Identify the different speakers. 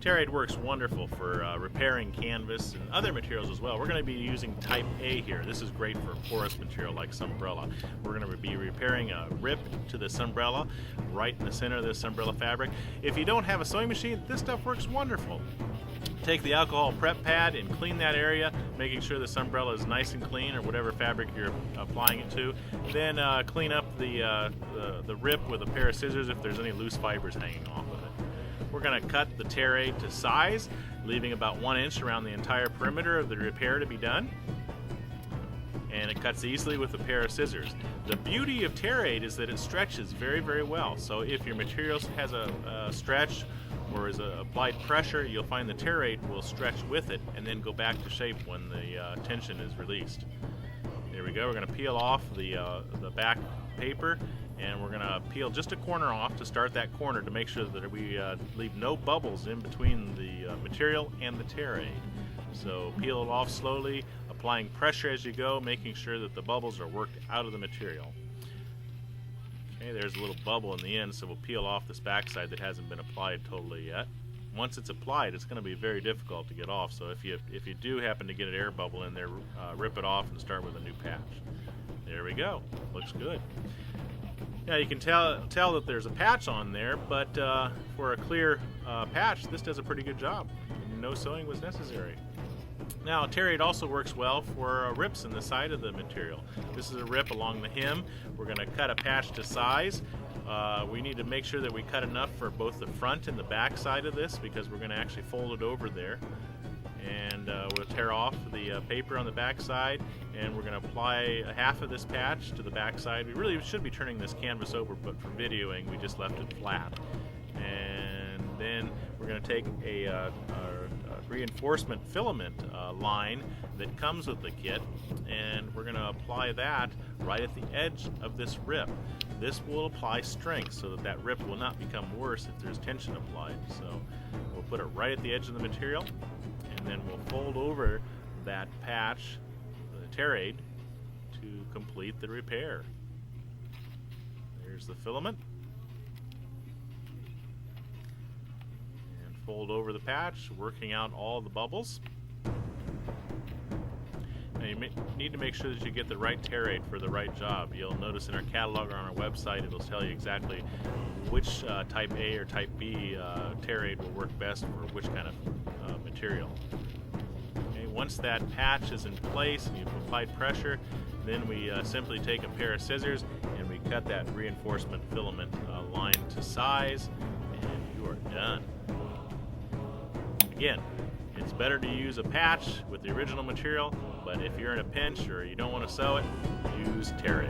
Speaker 1: Terraid works wonderful for repairing canvas and other materials as well. We're going to be using type A here. This is great for porous material like Sunbrella. We're going to be repairing a rip to the Sunbrella right in the center of this Sunbrella fabric. If you don't have a sewing machine, this stuff works wonderful. Take the alcohol prep pad and clean that area, making sure the Sunbrella is nice and clean, or whatever fabric you're applying it to. Then clean up the rip with a pair of scissors if there's any loose fibers hanging off of it. We're going to cut the Terraid to size, leaving about 1 inch around the entire perimeter of the repair to be done. And it cuts easily with a pair of scissors. The beauty of Terraid is that it stretches very, very well. So if your material has a stretch or is applied pressure, you'll find the Terraid will stretch with it and then go back to shape when the tension is released. There we go. We're going to peel off the back paper, and we're going to peel just a corner off to start that corner to make sure that we leave no bubbles in between the material and the Terraid. So peel it off slowly, applying pressure as you go, making sure that the bubbles are worked out of the material. Okay, there's a little bubble in the end, so we'll peel off this backside that hasn't been applied totally yet. Once it's applied, it's going to be very difficult to get off, so if you do happen to get an air bubble in there, rip it off and start with a new patch. There we go. Looks good. Now you can tell that there's a patch on there, but for a clear patch, this does a pretty good job. No sewing was necessary. Now, Terraid also works well for rips in the side of the material. This is a rip along the hem. We're going to cut a patch to size. We need to make sure that we cut enough for both the front and the back side of this, because we're going to actually fold it over there. And we'll tear off the paper on the back side, and we're going to apply a half of this patch to the back side. We really should be turning this canvas over, but for videoing we just left it flat. And then we're going to take a reinforcement filament line that comes with the kit, and we're going to apply that right at the edge of this rip. This will apply strength so that that rip will not become worse if there's tension applied. So we'll put it right at the edge of the material, and then we'll fold over that patch, the Terraid, to complete the repair. There's the filament. And fold over the patch, working out all the bubbles. Now you need to make sure that you get the right Terraid for the right job. You'll notice in our catalog or on our website, it'll tell you exactly which type A or type B Terraid will work best for which kind of material. Okay, once that patch is in place and you've applied pressure, then we simply take a pair of scissors and we cut that reinforcement filament line to size, and you are done. Again, it's better to use a patch with the original material, but if you're in a pinch or you don't want to sew it, use Terraid.